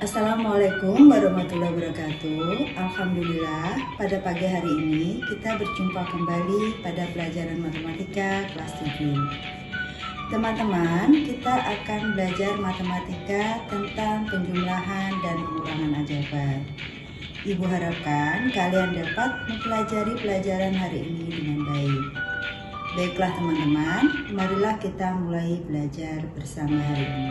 Assalamualaikum warahmatullahi wabarakatuh. Alhamdulillah, pada pagi hari ini kita berjumpa kembali pada pelajaran matematika kelas 7. Teman-teman, kita akan belajar matematika tentang penjumlahan dan pengurangan aljabar. Ibu harapkan kalian dapat mempelajari pelajaran hari ini dengan baik. Baiklah teman-teman, marilah kita mulai belajar bersama hari ini.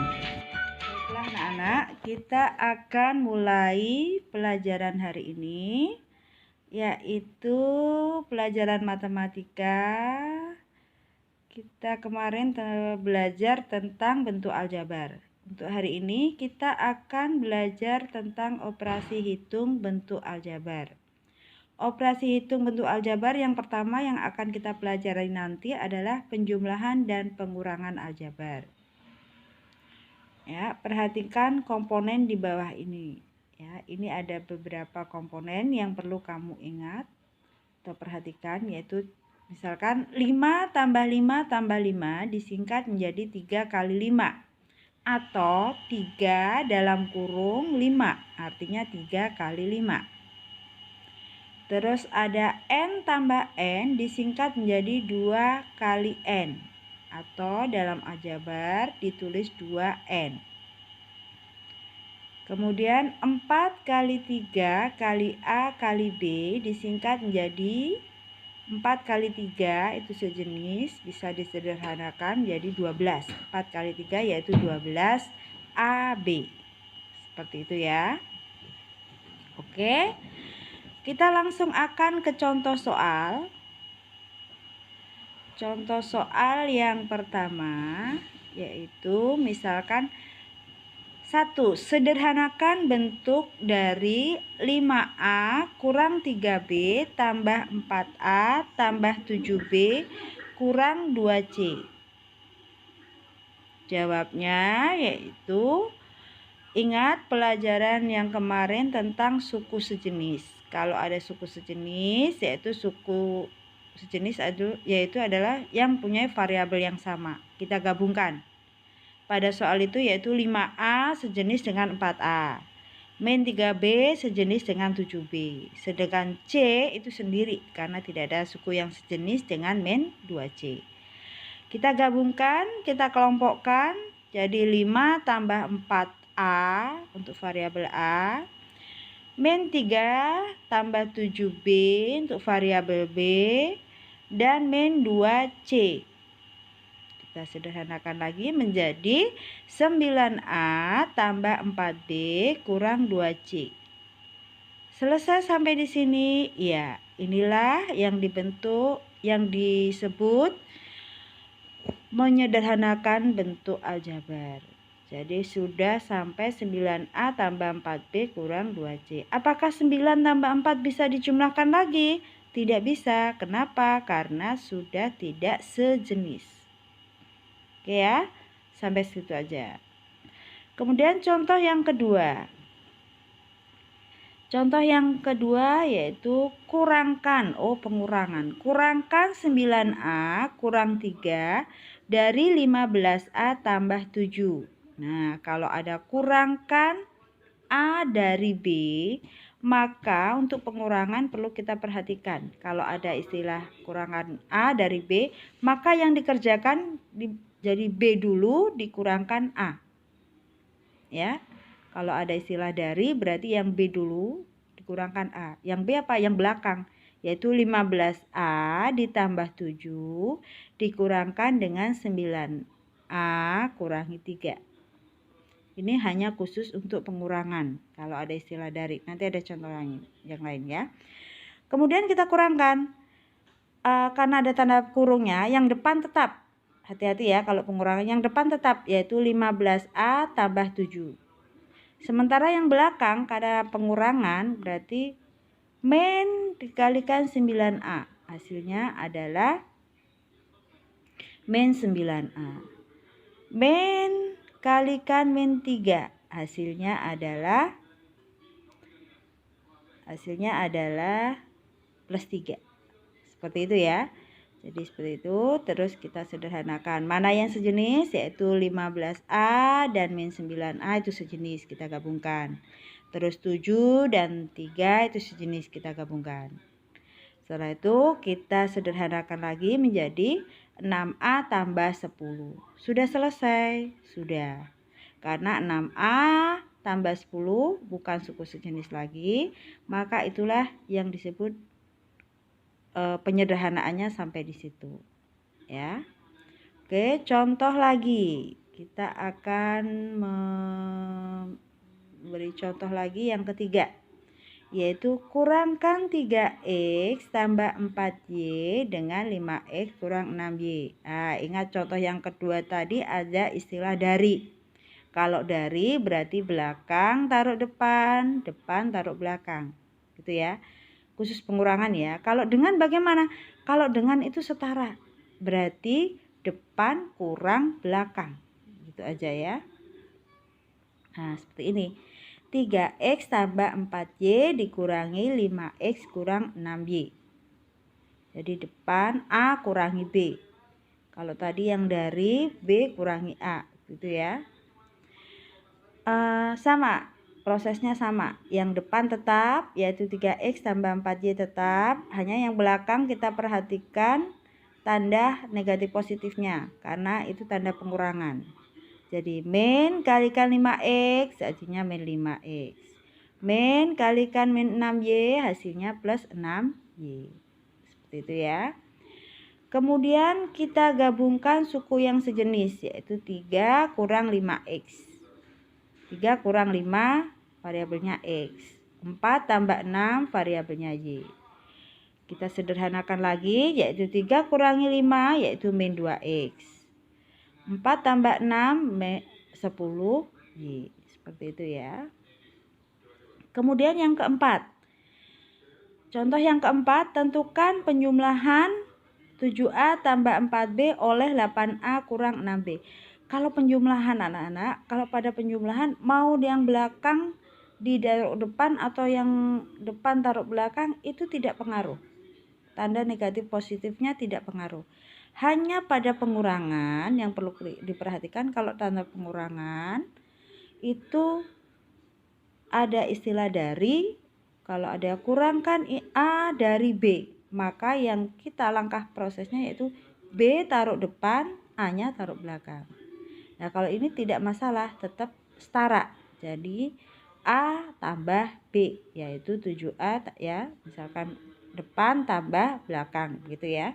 Baiklah anak-anak, kita akan mulai pelajaran hari ini, yaitu pelajaran matematika. Kita kemarin belajar tentang bentuk aljabar. Untuk hari ini kita akan belajar tentang operasi hitung bentuk aljabar. Operasi hitung bentuk aljabar yang pertama yang akan kita pelajari nanti adalah penjumlahan dan pengurangan aljabar. Ya, perhatikan komponen di bawah ini. Ya, ini ada beberapa komponen yang perlu kamu ingat atau perhatikan, yaitu misalkan 5 tambah 5 tambah 5 disingkat menjadi 3 kali 5 atau 3 dalam kurung 5, artinya 3 kali 5. Terus ada n tambah n disingkat menjadi 2 kali n atau dalam aljabar ditulis 2n. Kemudian 4 kali 3 kali A kali B disingkat menjadi 4 kali 3 itu sejenis, bisa disederhanakan menjadi 12. 4 kali 3 yaitu 12 AB. Seperti itu ya. Oke. Kita langsung akan ke contoh soal. Contoh soal yang pertama yaitu misalkan 1. Sederhanakan bentuk dari 5A kurang 3B tambah 4A tambah 7B kurang 2C. Jawabnya yaitu ingat pelajaran yang kemarin tentang suku sejenis. Kalau ada suku sejenis yaitu suku sejenis yaitu adalah yang punya variabel yang sama. Kita gabungkan. Pada soal itu yaitu 5A sejenis dengan 4A. Min 3B sejenis dengan 7B. Sedangkan C itu sendiri karena tidak ada suku yang sejenis dengan min 2C. Kita gabungkan, kita kelompokkan jadi 5 tambah 4A untuk variabel A. Min 3 tambah 7B untuk variabel B. Dan min 2C. Kita sederhanakan lagi menjadi 9A tambah 4B kurang 2C. Selesai sampai di sini, ya inilah yang dibentuk, yang disebut menyederhanakan bentuk aljabar. Jadi sudah sampai 9A tambah 4B kurang 2C. Apakah 9 tambah 4 bisa dijumlahkan lagi? Tidak bisa. Kenapa? Karena sudah tidak sejenis. Oke ya, sampai situ aja. Kemudian contoh yang kedua. Contoh yang kedua yaitu kurangkan, pengurangan. Kurangkan 9A kurang 3 dari 15A tambah 7. Nah, kalau ada kurangkan A dari B, maka untuk pengurangan perlu kita perhatikan. Kalau ada istilah kurangan A dari B, maka yang dikerjakan jadi B dulu dikurangkan A. Ya. Kalau ada istilah dari berarti yang B dulu dikurangkan A. Yang B apa? Yang belakang, yaitu 15A ditambah 7 dikurangkan dengan 9A kurangi 3. Ini hanya khusus untuk pengurangan. Kalau ada istilah dari, nanti ada contoh yang lain ya. Kemudian kita kurangkan. Karena ada tanda kurungnya, yang depan tetap. Hati-hati ya kalau pengurangan, yang depan tetap yaitu 15A tambah 7. Sementara yang belakang karena pengurangan berarti min dikalikan 9A. Hasilnya adalah min 9A. Min kalikan min 3. Hasilnya adalah plus 3. Seperti itu ya. Jadi seperti itu. Terus kita sederhanakan. Mana yang sejenis? Yaitu 15A dan min 9A itu sejenis, kita gabungkan. Terus 7 dan 3 itu sejenis, kita gabungkan. Setelah itu kita sederhanakan lagi menjadi 6A tambah 10. Sudah selesai? Sudah. Karena 6A tambah 10 bukan suku sejenis lagi, maka itulah yang disebut penyederhanaannya sampai di situ ya. Oke, contoh lagi. Kita akan memberi contoh lagi yang ketiga, yaitu kurangkan 3x tambah 4y dengan 5x kurang 6y. Nah, ingat contoh yang kedua tadi ada istilah dari. Kalau dari berarti belakang taruh depan, depan taruh belakang, gitu ya. Khusus pengurangan ya. Kalau dengan bagaimana? Kalau dengan itu setara, berarti depan kurang belakang, gitu aja ya. Nah seperti ini, 3x tambah 4y dikurangi 5x kurang 6y. Jadi depan A kurangi B. Kalau tadi yang dari B kurangi A, gitu ya. Sama, prosesnya sama. Yang depan tetap, yaitu 3x tambah 4y tetap. Hanya yang belakang kita perhatikan tanda negatif positifnya, karena itu tanda pengurangan. Jadi min kalikan 5x hasilnya min 5x. Min kalikan min 6y hasilnya plus 6y. Seperti itu ya. Kemudian kita gabungkan suku yang sejenis, yaitu 3 kurang 5x. 3 kurang 5 variabelnya x. 4 tambah 6 variabelnya y. Kita sederhanakan lagi, yaitu 3 kurangi 5 yaitu min 2x. 4 tambah 6 10 y. Seperti itu ya. Kemudian yang keempat. Contoh yang keempat, tentukan penjumlahan 7A tambah 4B oleh 8A kurang 6B. Kalau penjumlahan anak-anak, kalau pada penjumlahan mau yang belakang ditaruh depan atau yang depan taruh belakang itu tidak pengaruh. Tanda negatif positifnya tidak pengaruh. Hanya pada pengurangan yang perlu diperhatikan, kalau tanda pengurangan itu ada istilah dari. Kalau ada kurangkan A dari B, maka yang kita langkah prosesnya yaitu B taruh depan, A-nya taruh belakang. Nah, kalau ini tidak masalah, tetap setara. Jadi A tambah B, yaitu 7A ya, misalkan depan tambah belakang gitu ya.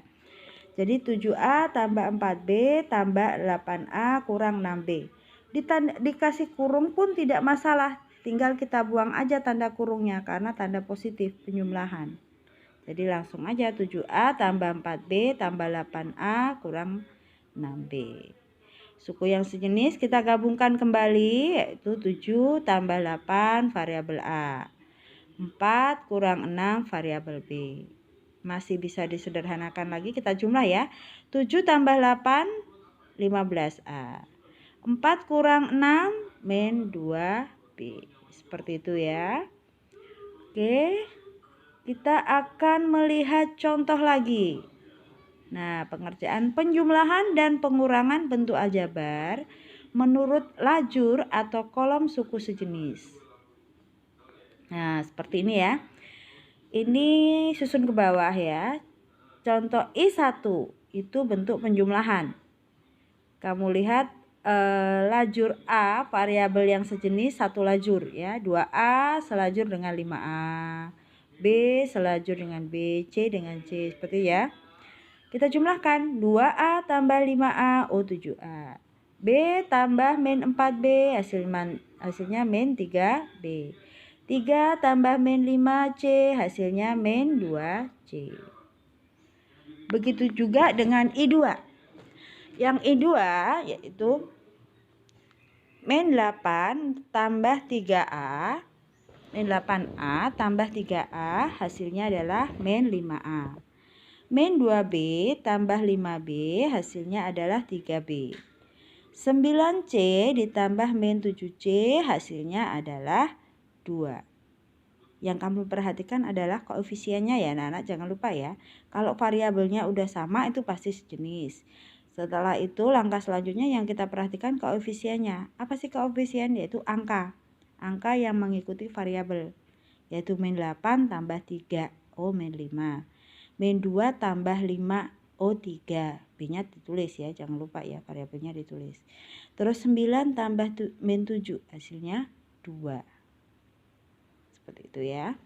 Jadi 7A tambah 4B tambah 8A kurang 6B. Dikasih kurung pun tidak masalah, tinggal kita buang aja tanda kurungnya karena tanda positif penjumlahan. Jadi langsung aja 7A tambah 4B tambah 8A kurang 6B. Suku yang sejenis kita gabungkan kembali, yaitu 7 tambah 8 variabel A. 4 kurang 6 variabel B. Masih bisa disederhanakan lagi, kita jumlah ya. 7 tambah 8 15A. 4 kurang 6 min 2B. Seperti itu ya. Oke. Kita akan melihat contoh lagi. Nah, pengerjaan penjumlahan dan pengurangan bentuk aljabar menurut lajur atau kolom suku sejenis. Nah, seperti ini ya. Ini susun ke bawah ya. Contoh I1 itu bentuk penjumlahan. Kamu lihat lajur A, variabel yang sejenis satu lajur ya. 2A selajur dengan 5A. B selajur dengan B, C dengan C, seperti ya. Kita jumlahkan 2A tambah 5A, 7A. B tambah min 4B, hasilnya min 3B. 3 tambah min 5C, hasilnya min 2C. Begitu juga dengan I2. Yang I2 yaitu min 8 tambah 3A, min 8A tambah 3A, hasilnya adalah min 5A. Min 2B tambah 5B, hasilnya adalah 3B. 9C ditambah min 7C, hasilnya adalah 2. Yang kamu perhatikan adalah koefisiennya ya anak-anak, jangan lupa ya. Kalau variabelnya udah sama itu pasti sejenis. Setelah itu langkah selanjutnya yang kita perhatikan koefisiennya. Apa sih koefisien? Yaitu angka. Angka yang mengikuti variabel. Yaitu min 8 tambah 3. Oh min 5. Min 2 tambah 5. Oh 3. B-nya ditulis ya, jangan lupa ya variabelnya ditulis. Terus 9 tambah min 7. Hasilnya 2. Seperti itu ya.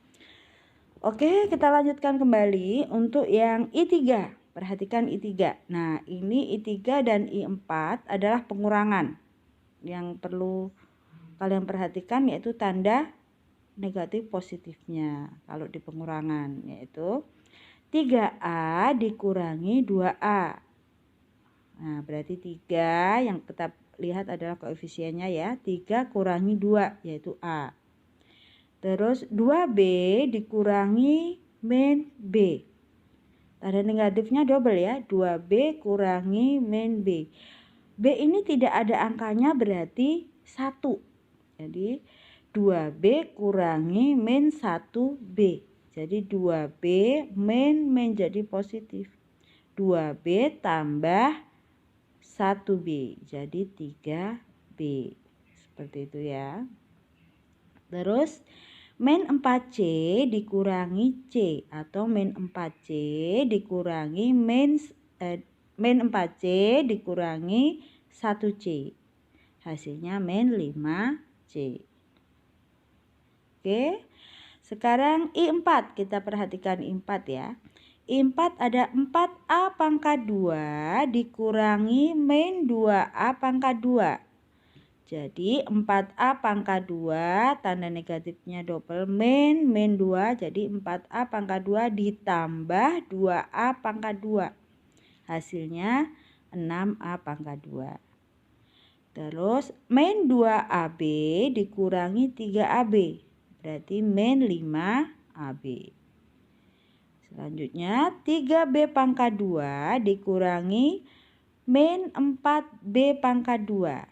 Oke, kita lanjutkan kembali untuk yang I3. Perhatikan I3. Nah, ini I3 dan I4 adalah pengurangan. Yang perlu kalian perhatikan yaitu tanda negatif positifnya kalau di pengurangan, yaitu 3A dikurangi 2A. Nah, berarti 3 yang kita lihat adalah koefisiennya ya. 3 kurangi 2 yaitu A. Terus 2B dikurangi min B. Tanda negatifnya double ya. 2B kurangi min B. B ini tidak ada angkanya berarti 1. Jadi 2B kurangi min 1B. Jadi 2B min jadi positif. 2B tambah 1B. Jadi 3B. Seperti itu ya. Terus min 4C dikurangi C atau min 4C dikurangi min 4C dikurangi 1C. Hasilnya min 5C. Oke. Sekarang I4, kita perhatikan I4 ya. I4 ada 4A pangkat 2 dikurangi min 2A pangkat 2. Jadi 4A pangkat 2 tanda negatifnya double min 2. Jadi 4A pangkat 2 ditambah 2A pangkat 2. Hasilnya 6A pangkat 2. Terus min 2AB dikurangi 3AB. Berarti min 5AB. Selanjutnya 3B pangkat 2 dikurangi min 4B pangkat 2.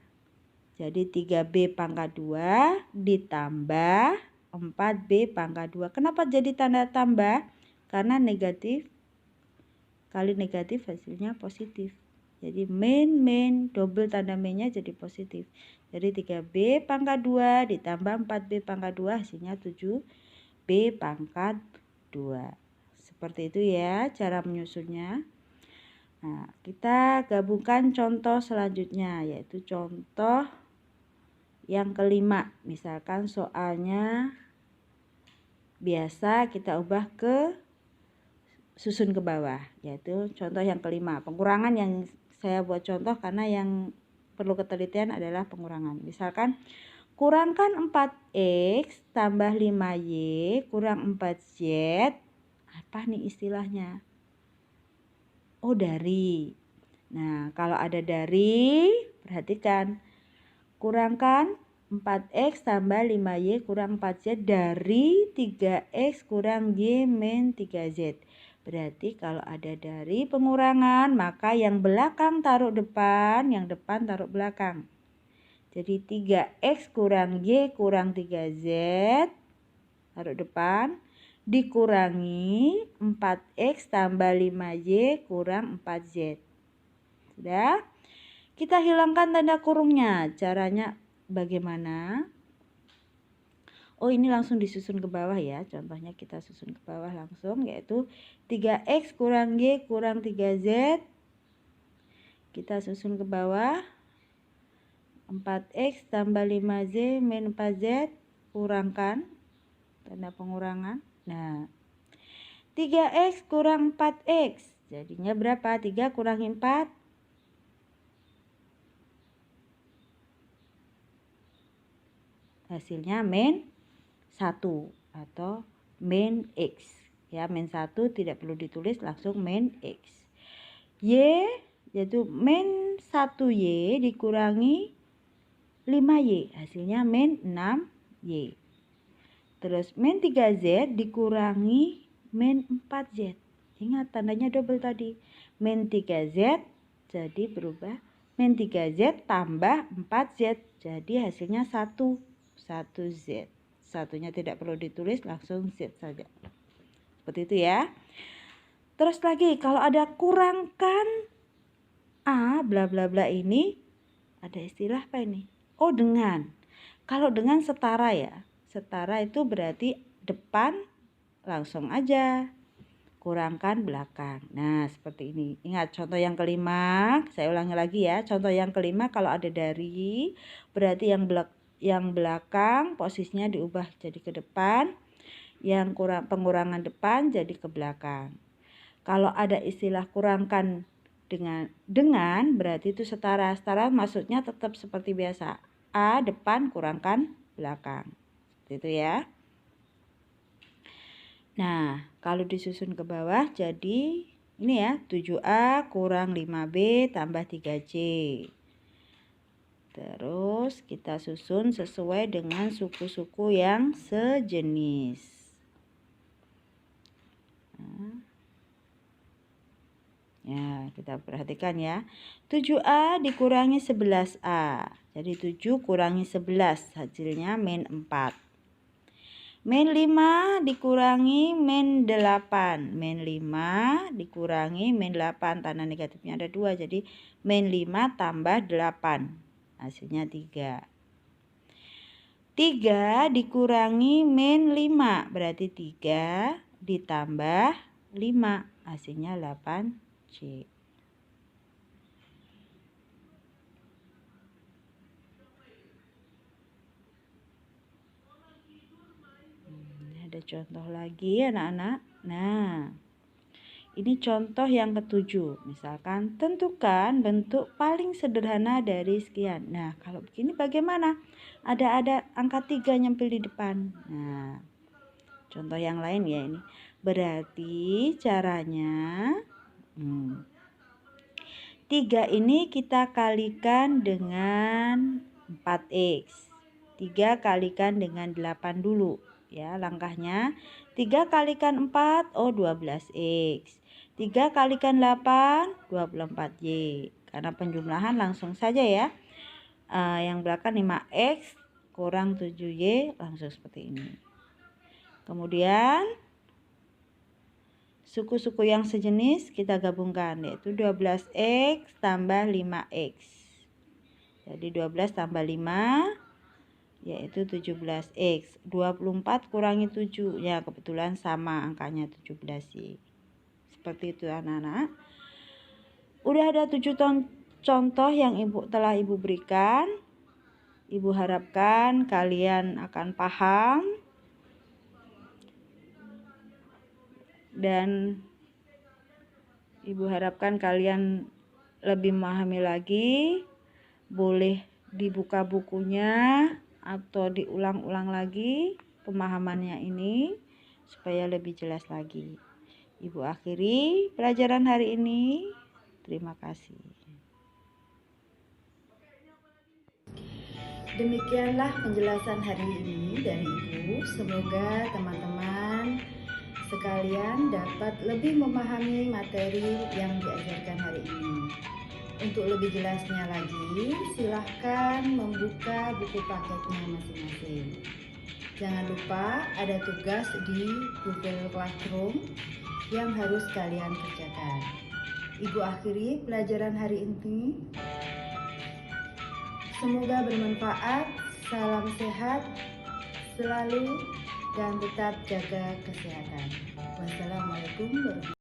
Jadi 3B pangkat 2 ditambah 4B pangkat 2. Kenapa jadi tanda tambah? Karena negatif kali negatif hasilnya positif. Jadi min double tanda minnya jadi positif. Jadi 3B pangkat 2 ditambah 4B pangkat 2 hasilnya 7B pangkat 2. Seperti itu ya cara menyusunnya. Nah, kita gabungkan contoh selanjutnya yaitu contoh yang kelima. Misalkan soalnya biasa kita ubah ke susun ke bawah, yaitu contoh yang kelima. Pengurangan yang saya buat contoh karena yang perlu ketelitian adalah pengurangan. Misalkan kurangkan 4X tambah 5Y kurang 4Z. Apa nih istilahnya? Oh, dari. Nah, kalau ada dari, perhatikan. Kurangkan 4X tambah 5Y kurang 4Z dari 3X kurang Y min 3Z. Berarti kalau ada dari pengurangan, maka yang belakang taruh depan, yang depan taruh belakang. Jadi 3X kurang Y kurang 3Z taruh depan, dikurangi 4X tambah 5Y kurang 4Z. Sudah? Kita hilangkan tanda kurungnya. Caranya bagaimana? Oh, ini langsung disusun ke bawah ya. Contohnya kita susun ke bawah langsung, yaitu 3X kurang Y kurang 3Z. Kita susun ke bawah. 4X tambah 5Z min 4Z. Kurangkan. Tanda pengurangan. Nah, 3X kurang 4X. Jadinya berapa? 3 kurangi 4. Hasilnya min 1 atau min X. Ya, min 1 tidak perlu ditulis, langsung min X. Y yaitu min 1Y dikurangi 5Y. Hasilnya min 6Y. Terus min 3Z dikurangi min 4Z. Ingat tandanya double tadi. Min 3Z jadi berubah min 3Z tambah 4Z. Jadi hasilnya 1Z. satunya tidak perlu ditulis, langsung Z saja. Seperti itu ya. Terus lagi kalau ada kurangkan A bla bla bla ini ada istilah apa ini? Oh, dengan. Kalau dengan setara ya. Setara itu berarti depan langsung aja. Kurangkan belakang. Nah, seperti ini. Ingat contoh yang kelima, saya ulangi lagi ya. Contoh yang kelima kalau ada dari berarti yang belakang posisinya diubah jadi ke depan, yang pengurangan depan jadi ke belakang. Kalau ada istilah kurangkan dengan berarti itu setara. Setara maksudnya tetap seperti biasa. A depan kurangkan belakang. Seperti itu ya. Nah, kalau disusun ke bawah jadi ini ya, 7A kurang 5B tambah 3C. Terus kita susun sesuai dengan suku-suku yang sejenis. Ya, kita perhatikan ya. 7A dikurangi 11A. Jadi 7 kurangi 11, hasilnya min 4. Min 5 dikurangi min 8. Min 5 dikurangi min 8. Tanda negatifnya ada 2. Jadi min 5 tambah 8. Hasilnya 3. 3 dikurangi min 5. Berarti 3 ditambah 5. Hasilnya 8C. Ada contoh lagi anak-anak. Nah, ini contoh yang ketujuh. Misalkan tentukan bentuk paling sederhana dari sekian. Nah, kalau begini bagaimana? Ada angka 3 nyempil di depan. Nah, contoh yang lain ya ini. Berarti caranya 3 ini kita kalikan dengan 4X. 3 kalikan dengan 8 dulu. Ya, langkahnya 3 kalikan 4, 12X. 3 kalikan 8, 24Y. Karena penjumlahan langsung saja ya. Yang belakang 5X kurang 7Y, langsung seperti ini. Kemudian suku-suku yang sejenis kita gabungkan, yaitu 12X tambah 5X. Jadi 12 tambah 5 yaitu 17X. 24 kurangi 7. Ya, kebetulan sama angkanya 17Y. Seperti itu anak-anak. Udah ada 7 contoh yang telah Ibu berikan. Ibu harapkan kalian akan paham. Dan Ibu harapkan kalian lebih memahami lagi. Boleh dibuka bukunya atau diulang-ulang lagi pemahamannya ini supaya lebih jelas lagi. Ibu akhiri pelajaran hari ini. Terima kasih. Demikianlah penjelasan hari ini dari Ibu. Semoga teman-teman sekalian dapat lebih memahami materi yang diajarkan hari ini. Untuk lebih jelasnya lagi, silahkan membuka buku paketnya masing-masing. Jangan lupa ada tugas di Google Classroom yang harus kalian kerjakan. Ibu akhiri pelajaran hari ini. Semoga bermanfaat, salam sehat selalu dan tetap jaga kesehatan. Wassalamualaikum warahmatullahi wabarakatuh.